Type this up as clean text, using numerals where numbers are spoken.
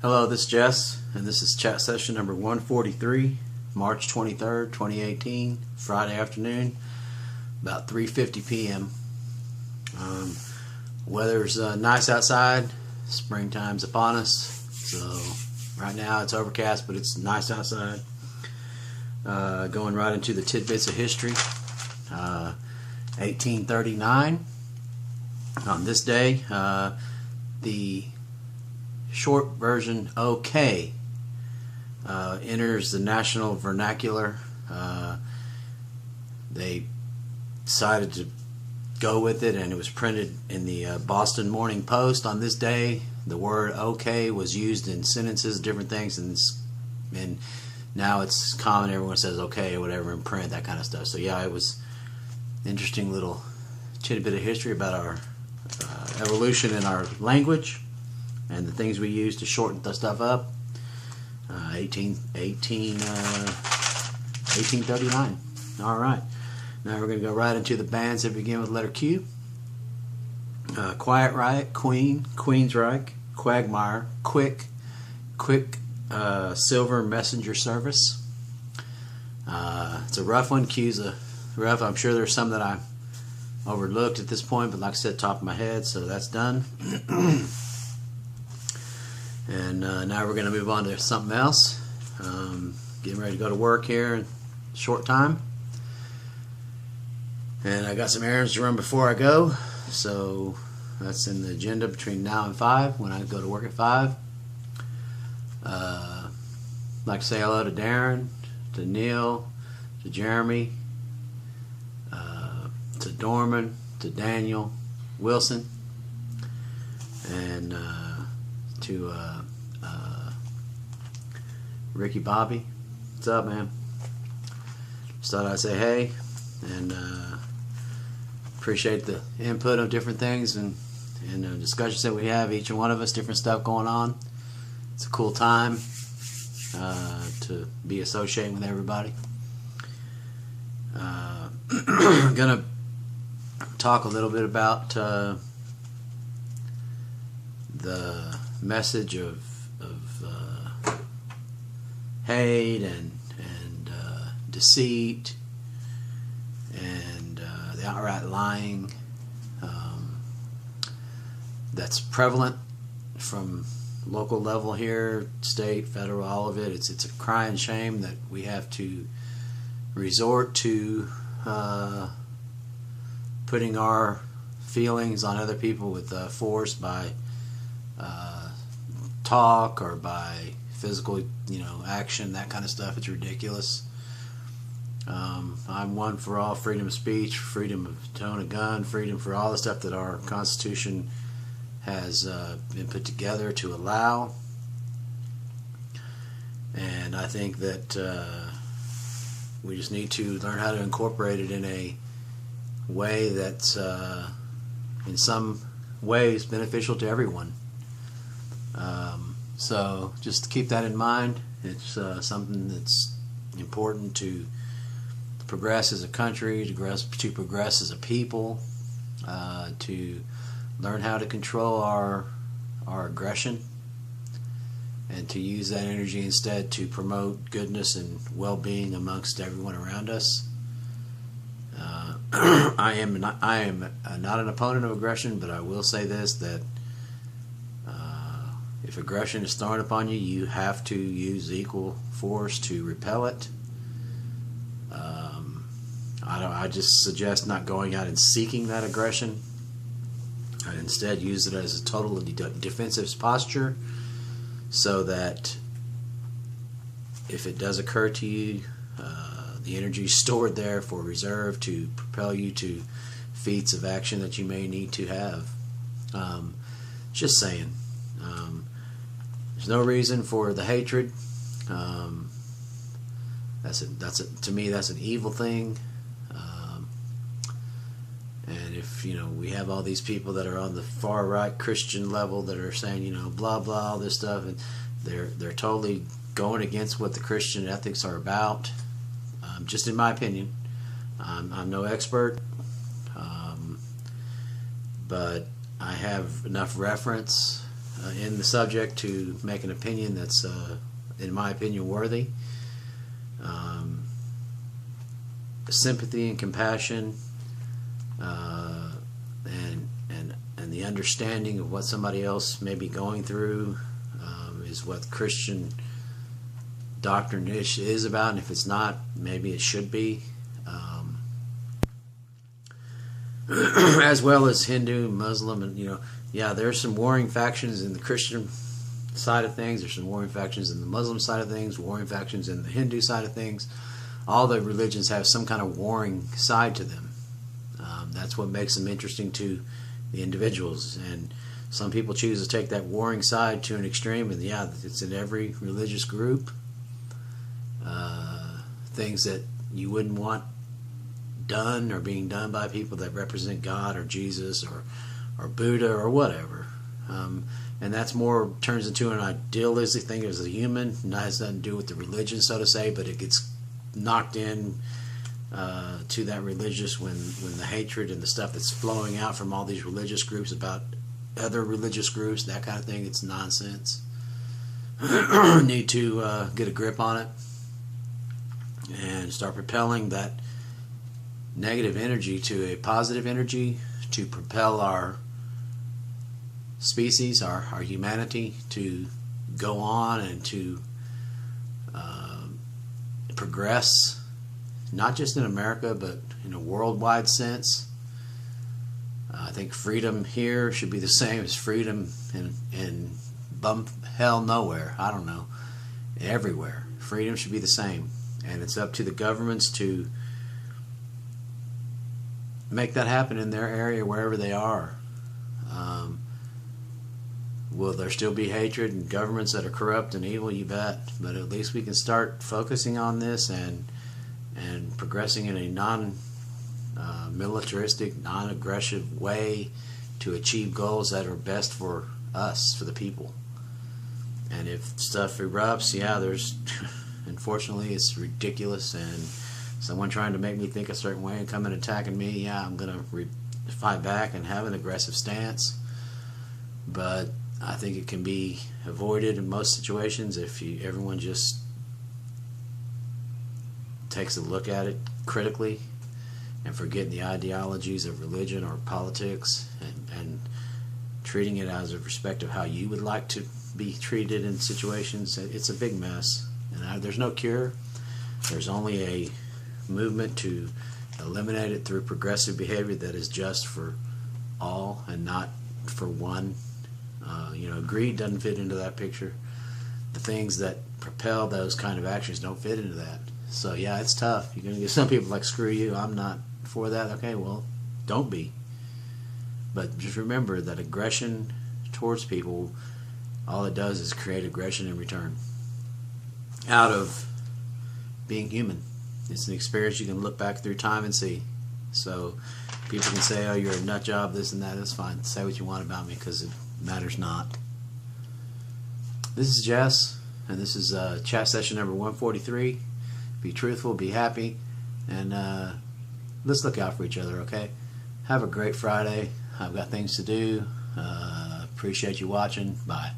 Hello, this is Jess, and this is chat session number 143, March 23rd, 2018, Friday afternoon, about 3:50 p.m. Weather's nice outside. Springtime's upon us, so right now it's overcast, but it's nice outside. Going right into the tidbits of history. 1839. On this day, the short version OK enters the national vernacular. They decided to go with it, and it was printed in the Boston Morning Post on this day. The word OK was used in sentences, different things, and now it's common. Everyone says OK or whatever in print, that kind of stuff. So yeah, it was an interesting little tidbit of history about our evolution in our language and the things we use to shorten the stuff up. 1839. All right. Now we're going to go right into the bands that begin with letter Q. Quiet Riot, Queen, Queensryche, Quagmire, Quick, Silver Messenger Service. It's a rough one. Q's a rough. I'm sure there's some that I overlooked at this point, but like I said, top of my head, so that's done. And now we're going to move on to something else. Getting ready to go to work here in a short time. And I got some errands to run before I go, so that's in the agenda between now and 5, when I go to work at 5. I'd like to say hello to Darren, to Neil, to Jeremy, to Dorman, to Daniel Wilson, and to Ricky Bobby. What's up, man? Just thought I'd say hey, and appreciate the input of different things and discussions that we have, each and one of us, different stuff going on. It's a cool time to be associating with everybody. I'm gonna talk a little bit about the message of hate and deceit and the outright lying that's prevalent from local level here, state, federal, all of it. It's a crying shame that we have to resort to putting our feelings on other people with force by talk or by physical, action, that kind of stuff. It's ridiculous. I'm one for all freedom of speech, freedom of tone of gun, freedom for all the stuff that our Constitution has been put together to allow. And I think that we just need to learn how to incorporate it in a way that's in some ways beneficial to everyone. So just keep that in mind. It's something that's important to progress as a country, to progress as a people, to learn how to control our aggression, and to use that energy instead to promote goodness and well-being amongst everyone around us. I am not an opponent of aggression, but I will say this, that if aggression is thrown upon you, you have to use equal force to repel it. I just suggest not going out and seeking that aggression. I instead use it as a total defensive posture, so that if it does occur to you, the energy is stored there for reserve to propel you to feats of action that you may need to have. Just saying. There's no reason for the hatred. To me, that's an evil thing. And if we have all these people that are on the far right Christian level that are saying blah blah, all this stuff, and they're totally going against what the Christian ethics are about. Just in my opinion, I'm no expert, but I have enough reference in the subject to make an opinion that's, in my opinion, worthy. Sympathy and compassion, and the understanding of what somebody else may be going through is what Christian doctrine is about. And if it's not, maybe it should be. As well as Hindu, Muslim, and there's some warring factions in the Christian side of things. There's some warring factions in the Muslim side of things, warring factions in the Hindu side of things. All the religions have some kind of warring side to them. That's what makes them interesting to the individuals. And some people choose to take that warring side to an extreme, and it's in every religious group. Things that you wouldn't want done or being done by people that represent God or Jesus or Buddha or whatever. And that's more turns into an idealistic thing as a human. It has nothing to do with the religion, so to say, but it gets knocked in to that religious when the hatred and the stuff that's flowing out from all these religious groups about other religious groups, that kind of thing, it's nonsense. Need to get a grip on it and start propelling that negative energy to a positive energy to propel our species, our humanity, to go on and to progress, not just in America but in a worldwide sense. I think freedom here should be the same as freedom in bum hell nowhere. I don't know, everywhere. Freedom should be the same, and it's up to the governments to make that happen in their area, wherever they are. Will there still be hatred and governments that are corrupt and evil? You bet. But at least we can start focusing on this and progressing in a non-militaristic, non-aggressive way to achieve goals that are best for us, for the people. And if stuff erupts, there's unfortunately it's ridiculous, and someone trying to make me think a certain way and come and attacking me, I'm going to fight back and have an aggressive stance. But I think it can be avoided in most situations if everyone just takes a look at it critically and forgetting the ideologies of religion or politics and treating it as a respect of how you would like to be treated in situations. It's a big mess, and there's no cure. There's only a movement to eliminate it through progressive behavior that is just for all and not for one. Greed doesn't fit into that picture. The things that propel those kind of actions don't fit into that. So it's tough. You're going to get some people like, screw you, I'm not for that. Okay, well, don't be. But just remember that aggression towards people, all it does is create aggression in return out of being human. It's an experience you can look back through time and see. So people can say, oh, you're a nut job, this and that. That's fine. Say what you want about me, because it matters not. This is Jess, and this is chat session number 143. Be truthful, be happy, and let's look out for each other, okay? Have a great Friday. I've got things to do. Appreciate you watching. Bye.